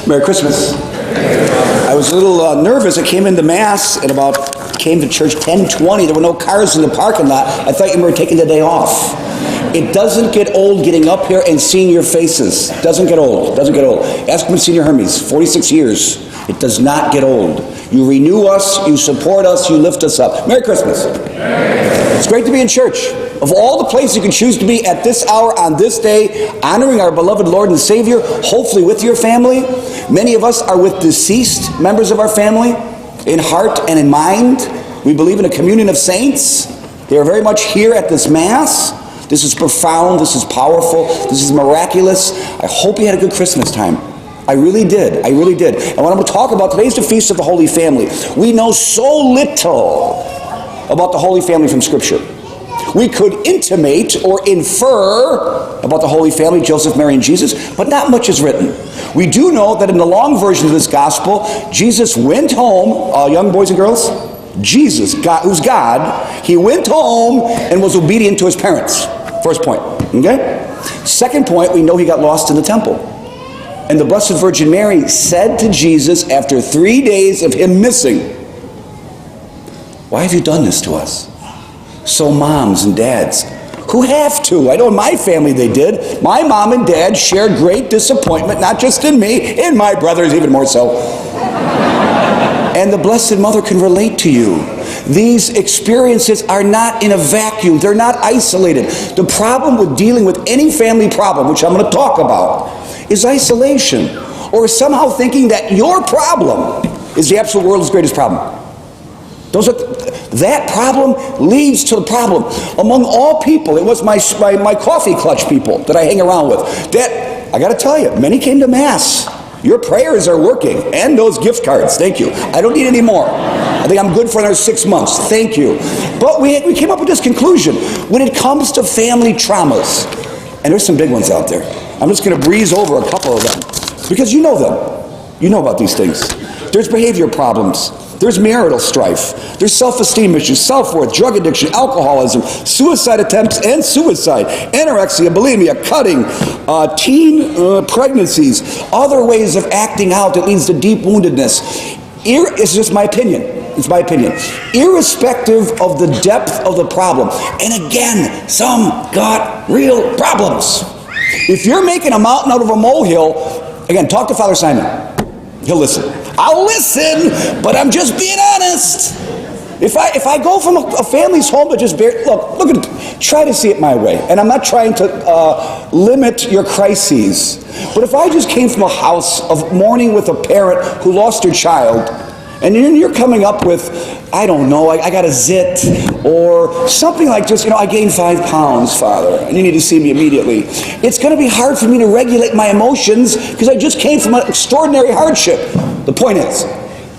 Merry Christmas. I was a little nervous. I came into Mass and came to church 10:20. There were no cars in the parking lot. I thought you were taking the day off. It doesn't get old getting up here and seeing your faces. Doesn't get old. Doesn't get old. Ask Monsignor Hermes, 46 years. It does not get old. You renew us, you support us, you lift us up. Merry Christmas. It's great to be in church. Of all the places you can choose to be at this hour, on this day, honoring our beloved Lord and Savior, hopefully with your family. Many of us are with deceased members of our family, in heart and in mind. We believe in a communion of saints. They are very much here at this Mass. This is profound, this is powerful, this is miraculous. I hope you had a good Christmas time. I really did. I really did. And what I'm going to talk about today is the Feast of the Holy Family. We know so little about the Holy Family from Scripture. We could intimate or infer about the Holy Family, Joseph, Mary, and Jesus, but not much is written. We do know that in the long version of this gospel, Jesus went home, young boys and girls, Jesus, God, who's God, he went home and was obedient to his parents. First point, okay? Second point, we know he got lost in the temple. And the Blessed Virgin Mary said to Jesus after 3 days of him missing, "Why have you done this to us?" So moms and dads, who have to, I know in my family they did, my mom and dad shared great disappointment, not just in me, in my brothers even more so. And the Blessed Mother can relate to you. These experiences are not in a vacuum. They're not isolated. The problem with dealing with any family problem, which I'm going to talk about, is isolation, or somehow thinking that your problem is the absolute world's greatest problem. That problem leads to the problem. Among all people, it was my coffee clutch people that I hang around with. That, I got to tell you, many came to Mass. Your prayers are working, and those gift cards. Thank you. I don't need any more. I think I'm good for another 6 months. Thank you. But we came up with this conclusion. When it comes to family traumas, and there's some big ones out there, I'm just going to breeze over a couple of them, because you know them. You know about these things. There's behavior problems. There's marital strife. There's self-esteem issues, self-worth, drug addiction, alcoholism, suicide attempts and suicide, anorexia, bulimia, cutting, teen pregnancies, other ways of acting out that leads to deep woundedness. It's just my opinion. It's my opinion. Irrespective of the depth of the problem. And again, some got real problems. If you're making a mountain out of a molehill, again, talk to Father Simon. He'll listen. I'll listen, but I'm just being honest. If I go from a family's home to just look at it, try to see it my way. And I'm not trying to limit your crises. But if I just came from a house of mourning with a parent who lost her child, and you're coming up with, I don't know, I got a zit, or something like just, I gained 5 pounds, Father, and you need to see me immediately. It's going to be hard for me to regulate my emotions because I just came from an extraordinary hardship. The point is,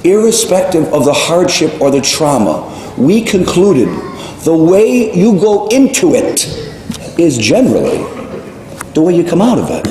irrespective of the hardship or the trauma, we concluded the way you go into it is generally the way you come out of it.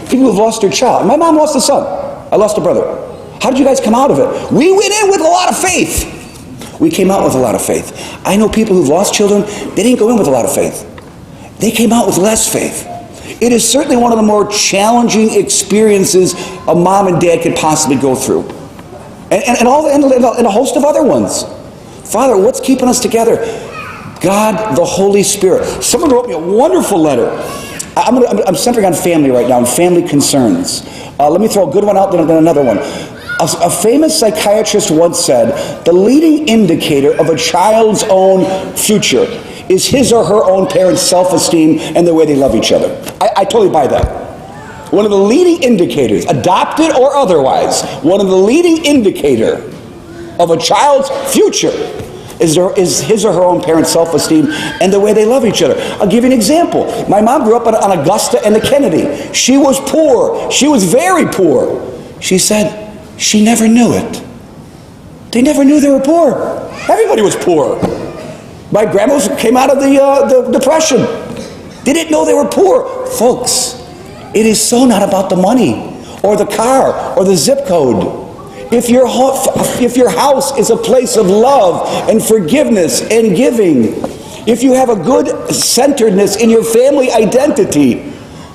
People who've lost their child. My mom lost a son. I lost a brother. How did you guys come out of it? We went in with a lot of faith. We came out with a lot of faith. I know people who've lost children, they didn't go in with a lot of faith. They came out with less faith. It is certainly one of the more challenging experiences a mom and dad could possibly go through. And a host of other ones. Father, what's keeping us together? God, the Holy Spirit. Someone wrote me a wonderful letter. I'm centering on family right now, and family concerns. Let me throw a good one out, then another one. A famous psychiatrist once said, the leading indicator of a child's own future is his or her own parents' self-esteem and the way they love each other. I totally buy that. One of the leading indicators, adopted or otherwise, one of the leading indicator of a child's future is his or her own parents' self-esteem and the way they love each other. I'll give you an example. My mom grew up on Augusta and the Kennedy. She was poor. She was very poor. She said she never knew it. They never knew they were poor. Everybody was poor. My grandma came out of the Depression. They didn't know they were poor. Folks, it is so not about the money. or the car, or the zip code. If your house is a place of love and forgiveness and giving, if you have a good centeredness in your family identity,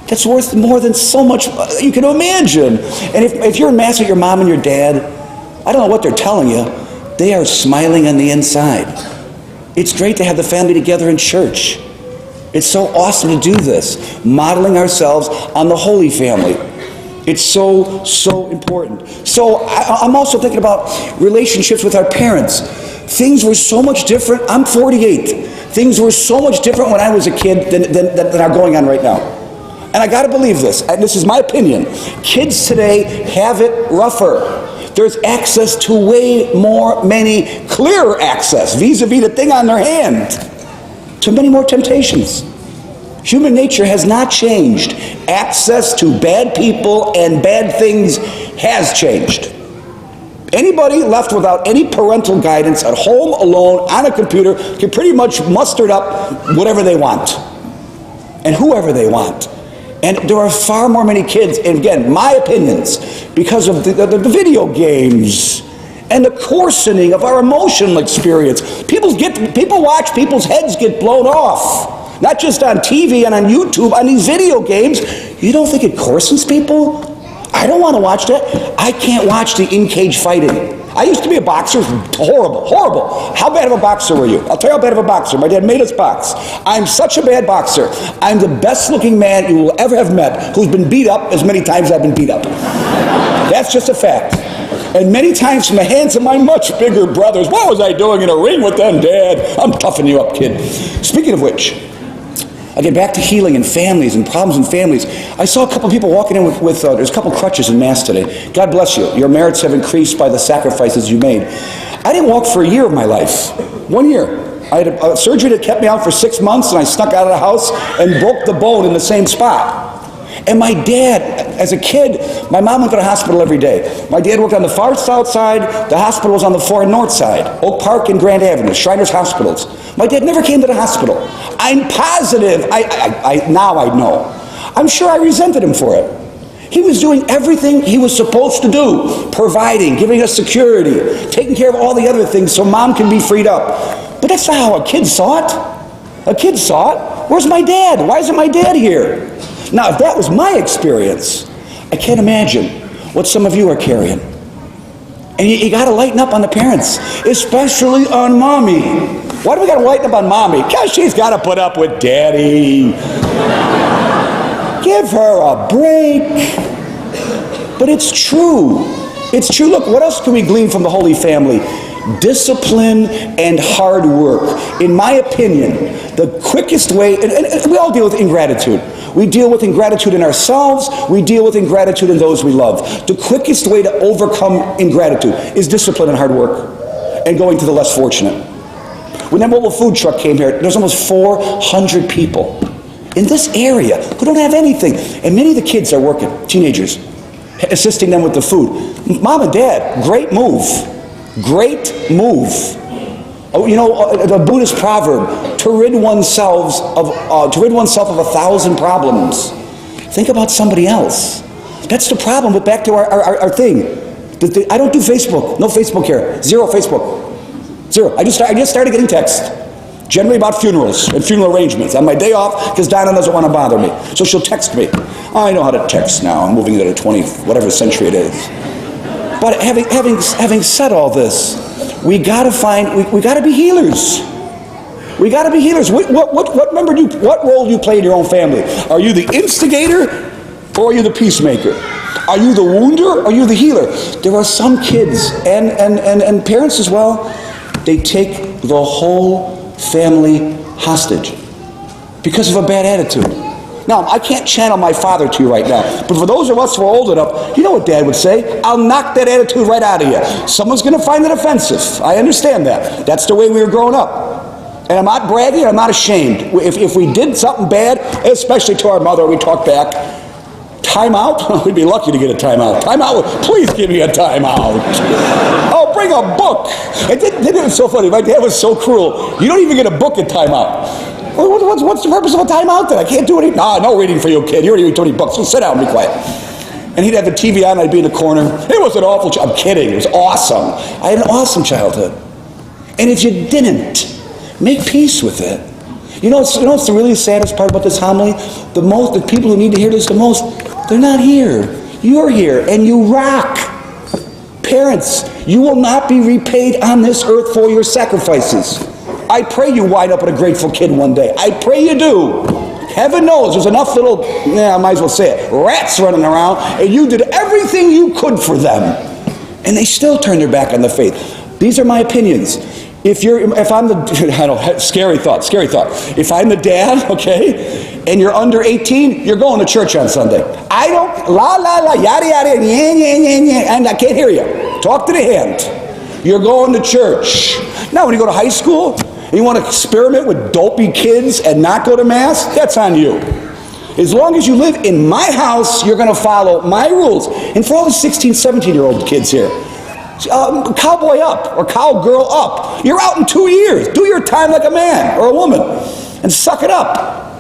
that's worth more than so much you can imagine. And if you're mad at your mom and your dad, I don't know what they're telling you, they are smiling on the inside. It's great to have the family together in church. It's so awesome to do this, modeling ourselves on the Holy Family. It's so, so important. So I'm also thinking about relationships with our parents. Things were so much different. I'm 48. Things were so much different when I was a kid than are going on right now. And I got to believe this, and this is my opinion. Kids today have it rougher. There's access to many clearer access, vis-a-vis the thing on their hand, to many more temptations. Human nature has not changed. Access to bad people and bad things has changed. Anybody left without any parental guidance at home alone on a computer can pretty much muster up whatever they want and whoever they want. And there are far more many kids, and again, my opinions, because of the video games and the coarsening of our emotional experience. People watch people's heads get blown off, not just on TV and on YouTube, on these video games. You don't think it coarsens people? I don't want to watch that. I can't watch the in-cage fighting. I used to be a boxer. Horrible, horrible. How bad of a boxer were you? I'll tell you how bad of a boxer. My dad made us box. I'm such a bad boxer. I'm the best looking man you will ever have met who's been beat up as many times I've been beat up. That's just a fact. And many times from the hands of my much bigger brothers. What was I doing in a ring with them, Dad? I'm toughing you up, kid. Speaking of which, I get back to healing and families and problems in families. I saw a couple people walking in with there's a couple crutches in Mass today. God bless you. Your merits have increased by the sacrifices you made. I didn't walk for a year of my life. 1 year. I had a surgery that kept me out for 6 months, and I snuck out of the house and broke the bone in the same spot. And my dad, as a kid, my mom went to the hospital every day. My dad worked on the far south side. The hospital was on the far north side. Oak Park and Grand Avenue, Shriners Hospitals. My dad never came to the hospital. I'm positive. Now I know. I'm sure I resented him for it. He was doing everything he was supposed to do, providing, giving us security, taking care of all the other things so Mom can be freed up. But that's not how a kid saw it. A kid saw it. Where's my dad? Why isn't my dad here? Now, if that was my experience, I can't imagine what some of you are carrying. And you got to lighten up on the parents, especially on Mommy. Why do we got to lighten up on Mommy? Because she's got to put up with Daddy. Give her a break. But it's true. It's true. Look, what else can we glean from the Holy Family? Discipline and hard work. In my opinion, the quickest way, and we all deal with ingratitude. We deal with ingratitude in ourselves. We deal with ingratitude in those we love. The quickest way to overcome ingratitude is discipline and hard work and going to the less fortunate. When that mobile food truck came here, there's almost 400 people in this area who don't have anything. And many of the kids are working, teenagers, assisting them with the food. Mom and Dad, great move. Great move. Oh, you know, the Buddhist proverb, to rid oneself of 1,000 problems. Think about somebody else. That's the problem, but back to our thing. I don't do Facebook. No Facebook here. Zero Facebook. Zero. I just started getting texts. Generally about funerals and funeral arrangements. On my day off, because Donna doesn't want to bother me. So she'll text me. I know how to text now. I'm moving into the 20th, whatever century it is. But having said all this, we got to be healers. We got to be healers. What role do you play in your own family? Are you the instigator or are you the peacemaker? Are you the wounder or are you the healer? There are some kids and parents as well, they take the whole family hostage because of a bad attitude. Now, I can't channel my father to you right now, but for those of us who are old enough, you know what Dad would say? I'll knock that attitude right out of you. Someone's going to find it offensive. I understand that. That's the way we were growing up. And I'm not bragging, I'm not ashamed. If we did something bad, especially to our mother, we talk back. Time out? We'd be lucky to get a timeout. Timeout? Please give me a timeout. Oh, bring a book. And then it was so funny. My dad was so cruel. You don't even get a book at timeout. What's the purpose of a timeout then? I can't do any. No reading for you, kid. You already read 20 books. So sit down and be quiet. And he'd have the TV on, and I'd be in the corner. It was an awful I'm kidding. It was awesome. I had an awesome childhood. And if you didn't, make peace with it. You know what's the really saddest part about this homily? The people who need to hear this the most, they're not here. You're here, and you rock. Parents, you will not be repaid on this earth for your sacrifices. I pray you wind up with a grateful kid one day. I pray you do. Heaven knows there's enough little, I might as well say it, rats running around, and you did everything you could for them. And they still turned their back on the faith. These are my opinions. If I'm the, I don't, scary thought. If I'm the dad, okay, and you're under 18, you're going to church on Sunday. I don't, yada, yada, and I can't hear you. Talk to the hand. You're going to church. Now, when you go to high school, and you want to experiment with dopey kids and not go to Mass, that's on you. As long as you live in my house, you're going to follow my rules. And for all the 16, 17-year-old kids here, cowboy up or cowgirl up. You're out in 2 years. Do your time like a man or a woman and suck it up.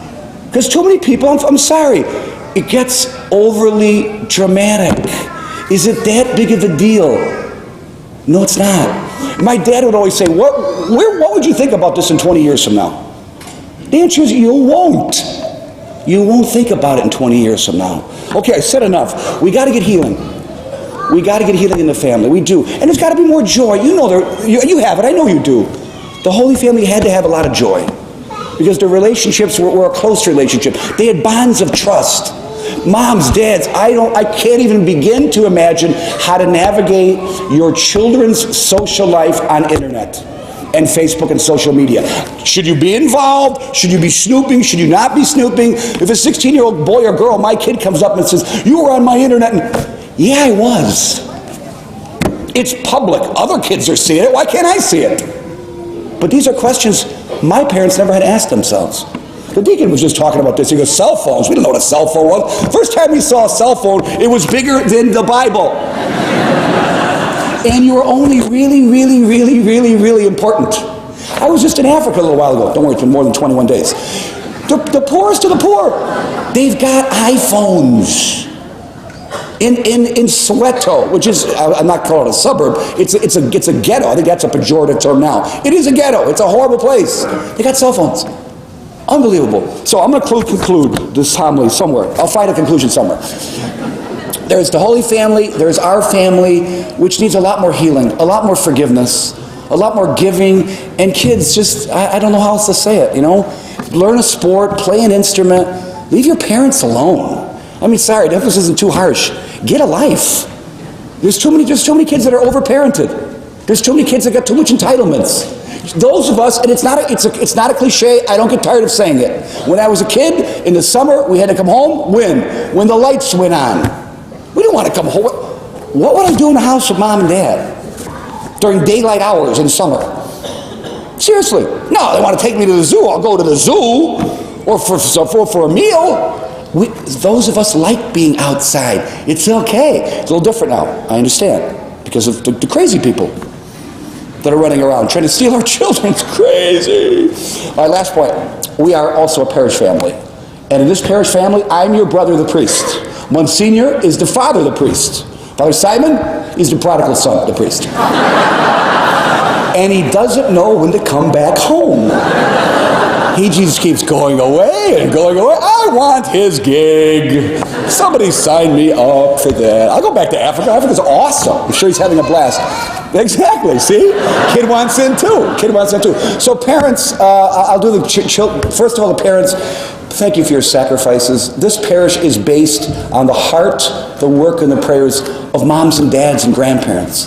Because too many people, I'm sorry, it gets overly dramatic. Is it that big of a deal? No, it's not. My dad would always say, what would you think about this in 20 years from now? The answer is you won't. You won't think about it in 20 years from now. Okay, I said enough. We got to get healing. We got to get healing in the family. We do. And there's got to be more joy. You know, you have it. I know you do. The Holy Family had to have a lot of joy because their relationships were a close relationship. They had bonds of trust. Moms, dads, I can't even begin to imagine how to navigate your children's social life on internet and Facebook and social media. Should you be involved? Should you be snooping? Should you not be snooping? If a 16-year-old boy or girl, my kid, comes up and says, you were on my internet, and yeah, I was. It's public. Other kids are seeing it. Why can't I see it? But these are questions my parents never had asked themselves. The deacon was just talking about this. He goes, cell phones. We didn't know what a cell phone was. First time we saw a cell phone, it was bigger than the Bible. And you were only really, really, really, really, really important. I was just in Africa a little while ago. Don't worry, it's been more than 21 days. The poorest of the poor, they've got iPhones. In Soweto, which is, I'm not calling it a suburb, it's a ghetto. I think that's a pejorative term now. It is a ghetto. It's a horrible place. They got cell phones. Unbelievable. So I'm going to conclude this homily somewhere. I'll find a conclusion somewhere. There's the Holy Family. There's our family, which needs a lot more healing, a lot more forgiveness, a lot more giving. And kids, just, I don't know how else to say it, you know. Learn a sport, play an instrument. Leave your parents alone. I mean, sorry, the emphasis isn't too harsh. Get a life. There's too many kids that are overparented. There's too many kids that got too much entitlements. Those of us, and it's not a cliche, I don't get tired of saying it. When I was a kid, in the summer, we had to come home when the lights went on. We didn't want to come home. What would I do in the house with mom and dad during daylight hours in summer? Seriously. No, they want to take me to the zoo. I'll go to the zoo or for a meal. Those of us like being outside. It's okay. It's a little different now. I understand. Because of the crazy people that are running around trying to steal our children. It's crazy. All right, last point. We are also a parish family. And in this parish family, I'm your brother, the priest. Monsignor is the father, the priest. Father Simon is the prodigal son, the priest. And he doesn't know when to come back home. He just keeps going away and going away. I want his gig. Somebody sign me up for that. I'll go back to Africa. Africa's awesome. I'm sure he's having a blast. Exactly. See? Kid wants in too. So parents, I'll do the first of all, the parents, thank you for your sacrifices. This parish is based on the heart, the work, and the prayers of moms and dads and grandparents.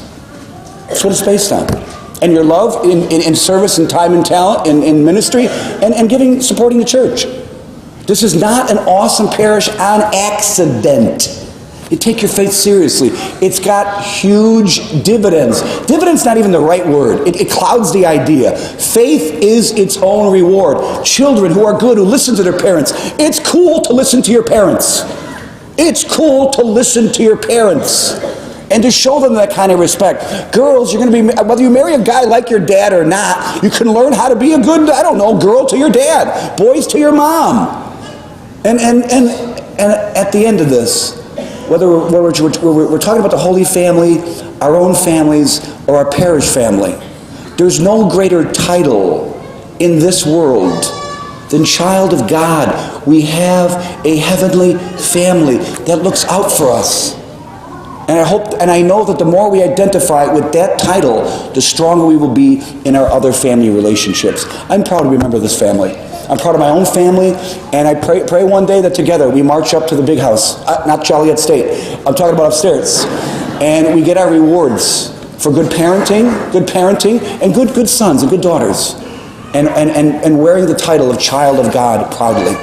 That's what it's based on. And your love in service and time and talent in ministry and supporting the church. This is not an awesome parish on accident. You take your faith seriously. It's got huge dividends. Dividend's not even the right word. It clouds the idea. Faith is its own reward. Children who are good, who listen to their parents. It's cool to listen to your parents. It's cool to listen to your parents. And to show them that kind of respect. Girls, you're going to be, whether you marry a guy like your dad or not, you can learn how to be a good, girl to your dad, boys to your mom. And at the end of this, whether we're talking about the Holy Family, our own families, or our parish family, there's no greater title in this world than child of God. We have a heavenly family that looks out for us. And I know that the more we identify with that title, the stronger we will be in our other family relationships. I'm proud to remember this family. I'm proud of my own family, and I pray one day that together we march up to the big house, not Joliet State. I'm talking about upstairs, and we get our rewards for good parenting, and good sons and good daughters, and wearing the title of child of God proudly.